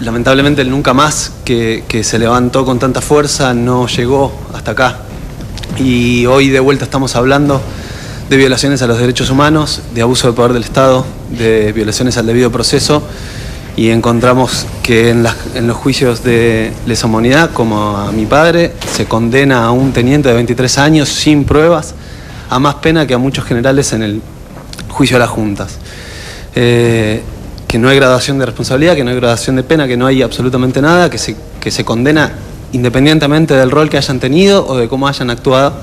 Lamentablemente el nunca más que se levantó con tanta fuerza no llegó hasta acá. Y hoy de vuelta estamos hablando de violaciones a los derechos humanos, de abuso de poder del Estado, de violaciones al debido proceso, y encontramos que en los juicios de lesa humanidad, como a mi padre, se condena a un teniente de 23 años sin pruebas, a más pena que a muchos generales en el juicio de las juntas. Que no hay gradación de responsabilidad, que no hay gradación de pena, que no hay absolutamente nada, que se condena independientemente del rol que hayan tenido o de cómo hayan actuado.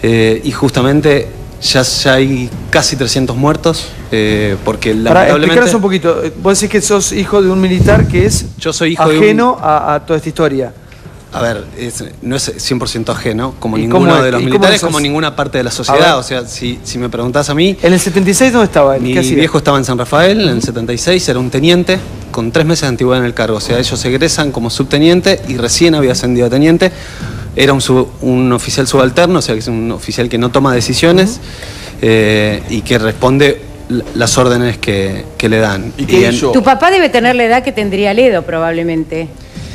Y justamente ya hay casi 300 muertos, porque lamentablemente... Explicaros un poquito, vos decís que sos hijo de un militar que es yo soy hijo ajeno a toda esta historia. A ver, no es 100% ajeno, como ninguno de los militares, como ninguna parte de la sociedad. O sea, si me preguntás a mí... ¿En el 76 dónde estaba él? Mi viejo estaba en San Rafael, en el 76, era un teniente con 3 meses de antigüedad en el cargo. O sea, ellos egresan como subteniente y recién había ascendido a teniente. Era un oficial subalterno, o sea, que es un oficial que no toma decisiones y que responde las órdenes que le dan. ¿Y qué hizo? Tu papá debe tener la edad que tendría Ledo, probablemente.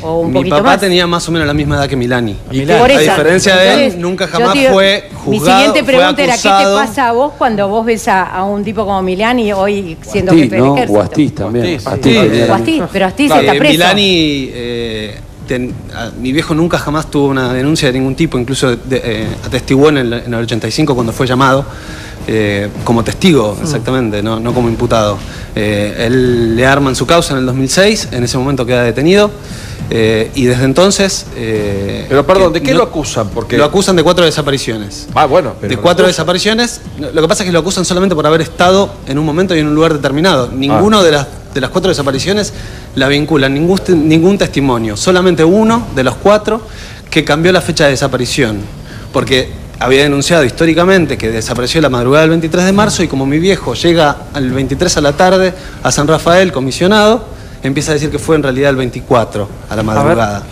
O un Mi papá tenía más o menos la misma edad que Milani. Por eso, a diferencia de él, nunca jamás fue juzgado. Mi siguiente pregunta era, ¿qué te pasa a vos cuando vos ves a un tipo como Milani hoy siendo jefe del ejército? O Astiz también. Astiz, pero Astiz está preso. Milani, mi viejo nunca jamás tuvo una denuncia de ningún tipo, incluso atestiguó en el 85 cuando fue llamado. Como testigo, exactamente, no como imputado. Él le arman su causa en el 2006, en ese momento queda detenido. Y desde entonces... pero perdón, ¿de qué lo acusan? Porque... Lo acusan de 4 desapariciones. Ah, bueno. De 4 desapariciones. Lo que pasa es que lo acusan solamente por haber estado en un momento y en un lugar determinado. Ninguno de las 4 desapariciones la vinculan, ningún testimonio. Solamente uno de los 4 que cambió la fecha de desaparición. Porque había denunciado históricamente que desapareció la madrugada del 23 de marzo y como mi viejo llega al 23 a la tarde a San Rafael comisionado, empieza a decir que fue en realidad el 24 a la madrugada.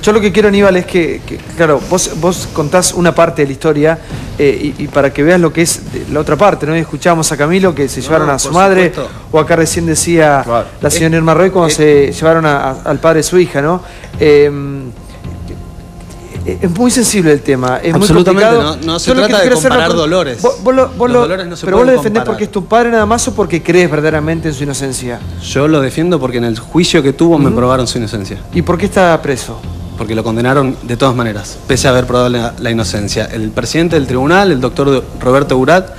Yo lo que quiero, Aníbal, es que claro, vos contás una parte de la historia y para que veas lo que es la otra parte, ¿no? Escuchábamos a Camilo que se llevaron a su madre, o acá recién decía la señora Irma Roy cuando se llevaron al padre de su hija, ¿no? Es muy sensible el tema, es absolutamente, muy complicado. No se trata de comparar dolores. Los dolores no se pero vos lo defendés comparar. porque es tu padre nada más o porque crees verdaderamente en su inocencia. Yo lo defiendo porque en el juicio que tuvo me probaron su inocencia. ¿Y por qué está preso? Porque lo condenaron de todas maneras, pese a haber probado la inocencia. El presidente del tribunal, el doctor Roberto Urat,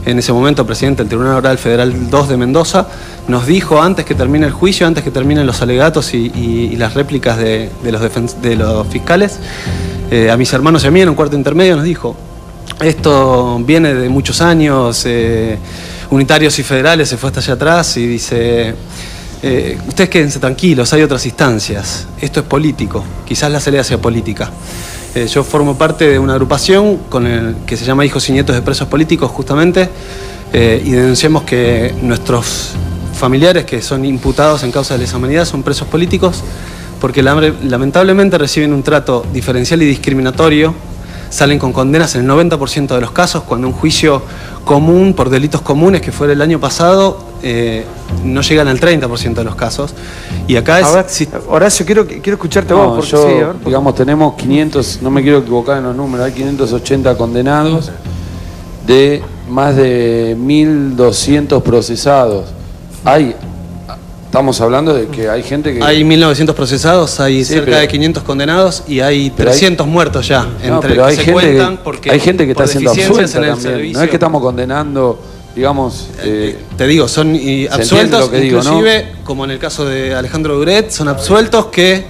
en ese momento presidente del Tribunal Oral Federal 2 de Mendoza, nos dijo antes que termine el juicio, antes que terminen los alegatos y las réplicas de los fiscales, a mis hermanos y a mí en un cuarto intermedio nos dijo: esto viene de muchos años, unitarios y federales, se fue hasta allá atrás y dice: ustedes quédense tranquilos, hay otras instancias, esto es político, quizás la salida sea política. Yo formo parte de una agrupación que se llama Hijos y Nietos de Presos Políticos justamente, y denunciamos que nuestros familiares que son imputados en causa de lesa humanidad son presos políticos porque lamentablemente reciben un trato diferencial y discriminatorio, salen con condenas en el 90% de los casos, cuando un juicio común por delitos comunes, que fue el año pasado, no llegan al 30% de los casos. Y acá es... Horacio, quiero escucharte a vos. Porque digamos, tenemos 500, no me quiero equivocar en los números, hay 580 condenados de más de 1.200 procesados. Estamos hablando de que hay gente que... Hay 1.900 procesados, hay cerca de 500 condenados y hay 300 muertos ya. Pero hay gente que está siendo absuelta también. No es que estamos condenando, digamos... te digo, son absueltos, inclusive, ¿no? Como en el caso de Alejandro Duret, son absueltos que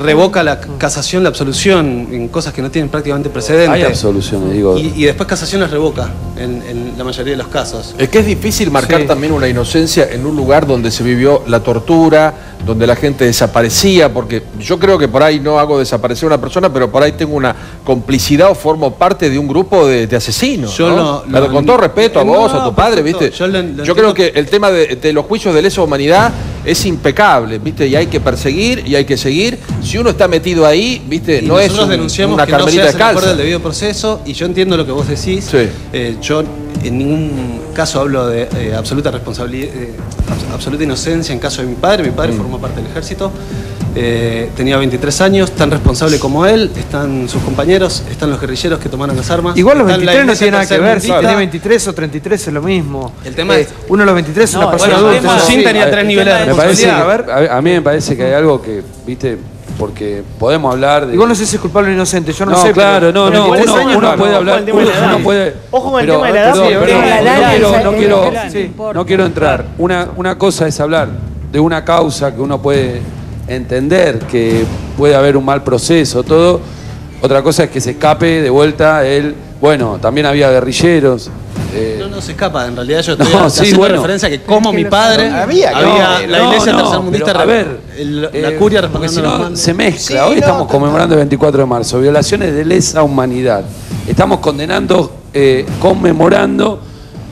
revoca la casación, la absolución, en cosas que no tienen prácticamente precedente. Hay absoluciones, digo. Y después casación las revoca en la mayoría de los casos. Es que es difícil marcar también una inocencia en un lugar donde se vivió la tortura, donde la gente desaparecía, porque yo creo que por ahí no hago desaparecer a una persona, pero por ahí tengo una complicidad o formo parte de un grupo de asesinos. Pero con todo respeto a vos, a tu padre, ¿viste? Yo creo que el tema de los juicios de lesa humanidad es impecable, ¿viste? Y hay que perseguir y hay que seguir. Si uno está metido ahí, ¿viste? No es denunciamos una que no se carmelita hace descalza. el debido proceso, y yo entiendo lo que vos decís. Sí. Yo en ningún caso hablo de absoluta responsabilidad, absoluta inocencia en caso de mi padre formó parte del ejército. Tenía 23 años, tan responsable como él, están sus compañeros, están los guerrilleros que tomaron las armas. Igual los 23 no tiene nada que ver, si tenés 23 o 33 es lo mismo. El tema es... Uno de los 23 es una persona adulta. Alfonsín tenía 3 niveles de responsabilidad. A mí me parece que hay algo que, viste, porque podemos hablar de... Igual no sé si es culpable o inocente, yo no sé. Claro, uno puede hablar, uno puede... Ojo con el tema de la edad. No quiero entrar. Una cosa es hablar de una causa que uno puede entender que puede haber un mal proceso, todo. Otra cosa es que se escape de vuelta él. Bueno, también había guerrilleros. No se escapa, en realidad yo estoy haciendo referencia a que como mi padre había la iglesia tercermundista, a ver, la curia respondiendo se mezcla. Hoy estamos conmemorando el 24 de marzo, violaciones de lesa humanidad. Estamos condenando, conmemorando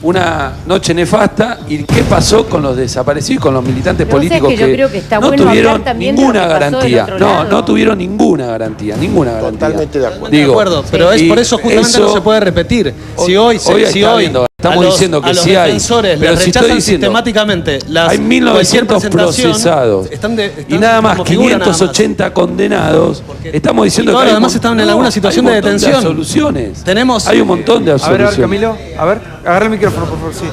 una noche nefasta. ¿Y qué pasó con los desaparecidos y con los militantes políticos que no tuvieron ninguna garantía? No tuvieron ninguna garantía. Totalmente de acuerdo. De acuerdo, pero es por eso justamente no se puede repetir. Si hoy estamos diciendo que sí hay, pero si rechazan sistemáticamente hay 1900 procesados y nada más 580 condenados. Estamos diciendo que además estaban en alguna situación de detención. Soluciones. Hay un montón de absoluciones. A ver, Camilo, agarra el micrófono, por favor, sí.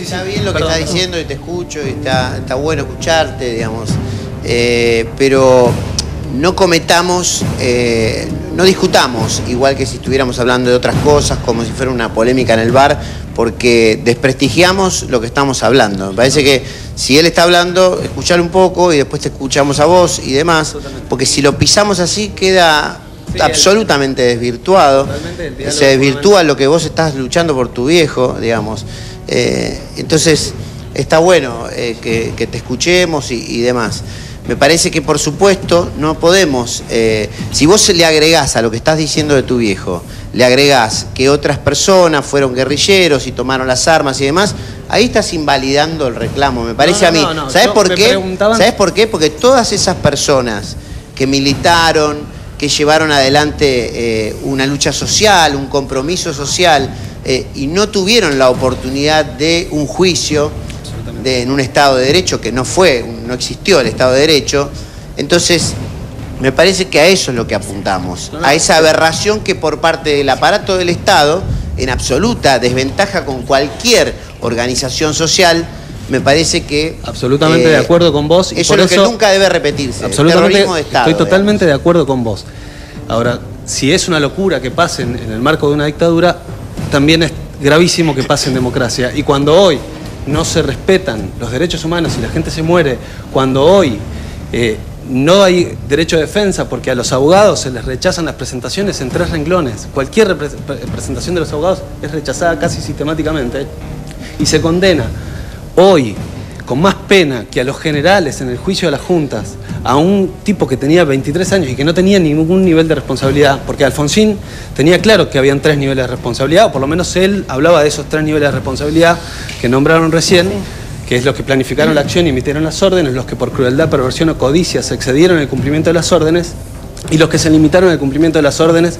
Está bien lo que estás diciendo y te escucho y está bueno escucharte, digamos. Pero no cometamos, no discutamos, igual que si estuviéramos hablando de otras cosas, como si fuera una polémica en el bar, porque desprestigiamos lo que estamos hablando. Me parece que si él está hablando, escuchar un poco y después te escuchamos a vos y demás, porque si lo pisamos así queda absolutamente desvirtuado. Se desvirtúa lo que vos estás luchando por tu viejo, digamos. Entonces está bueno que te escuchemos y demás. Me parece que por supuesto no podemos, si vos le agregás a lo que estás diciendo de tu viejo, le agregás que otras personas fueron guerrilleros y tomaron las armas y demás, ahí estás invalidando el reclamo, me parece a mí. ¿Sabés por qué? ¿Sabés por qué? Porque todas esas personas que militaron, que llevaron adelante una lucha social, un compromiso social, y no tuvieron la oportunidad de un juicio en un Estado de Derecho, que no existió el Estado de Derecho. Entonces me parece que a eso es lo que apuntamos, a esa aberración que por parte del aparato del Estado, en absoluta desventaja con cualquier organización social, me parece que... Absolutamente de acuerdo con vos. Eso es lo que nunca debe repetirse. Absolutamente, terrorismo de Estado, estoy totalmente de acuerdo con vos. Ahora, si es una locura que pase en el marco de una dictadura, también es gravísimo que pase en democracia. Y cuando hoy no se respetan los derechos humanos y la gente se muere, cuando hoy no hay derecho de defensa porque a los abogados se les rechazan las presentaciones en 3 renglones, cualquier presentación de los abogados es rechazada casi sistemáticamente y se condena hoy con más pena que a los generales en el juicio de las juntas, a un tipo que tenía 23 años y que no tenía ningún nivel de responsabilidad, porque Alfonsín tenía claro que habían 3 niveles de responsabilidad, o por lo menos él hablaba de esos 3 niveles de responsabilidad que nombraron recién, que es los que planificaron la acción y emitieron las órdenes, los que por crueldad, perversión o codicia se excedieron en el cumplimiento de las órdenes, y los que se limitaron al cumplimiento de las órdenes,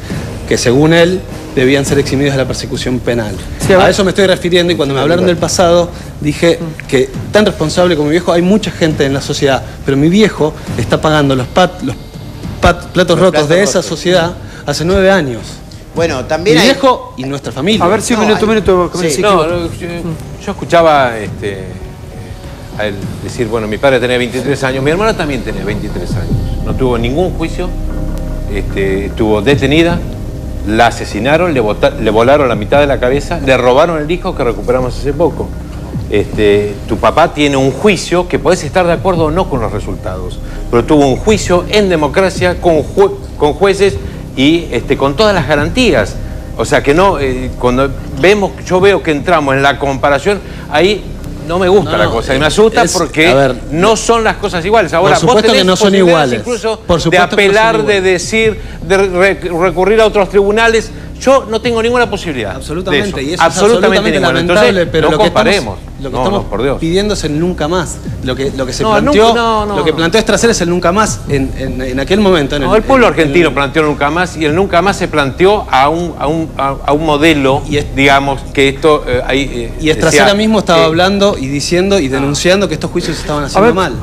que según él debían ser eximidos de la persecución penal. Sí, a eso me estoy refiriendo, y cuando me hablaron del pasado dije que tan responsable como mi viejo hay mucha gente en la sociedad, pero mi viejo está pagando los platos rotos de esa sociedad hace 9 años. Bueno, también mi viejo y nuestra familia. A ver si un minuto. Sí. Yo escuchaba a él decir, bueno, mi padre tenía 23 años, mi hermana también tenía 23 años. No tuvo ningún juicio, estuvo detenida, la asesinaron, le volaron la mitad de la cabeza, le robaron el disco que recuperamos hace poco. Tu papá tiene un juicio que podés estar de acuerdo o no con los resultados, pero tuvo un juicio en democracia con jueces y con todas las garantías. O sea que no, cuando yo veo que entramos en la comparación, ahí no me gusta la cosa y me asusta porque no son las cosas iguales. Ahora, por supuesto que no son iguales. Incluso de apelar, de decir, de recurrir a otros tribunales. Yo no tengo ninguna posibilidad. Absolutamente, de eso. Y eso absolutamente lamentable, entonces, pero no comparemos. Lo que estamos por Dios. pidiendo es el nunca más. Lo que se planteó, lo que planteó Estracer es el nunca más en aquel momento. El pueblo argentino planteó el nunca más, y el nunca más se planteó a un modelo, digamos, que esto... y Estracer mismo estaba hablando y diciendo y denunciando que estos juicios estaban haciendo mal.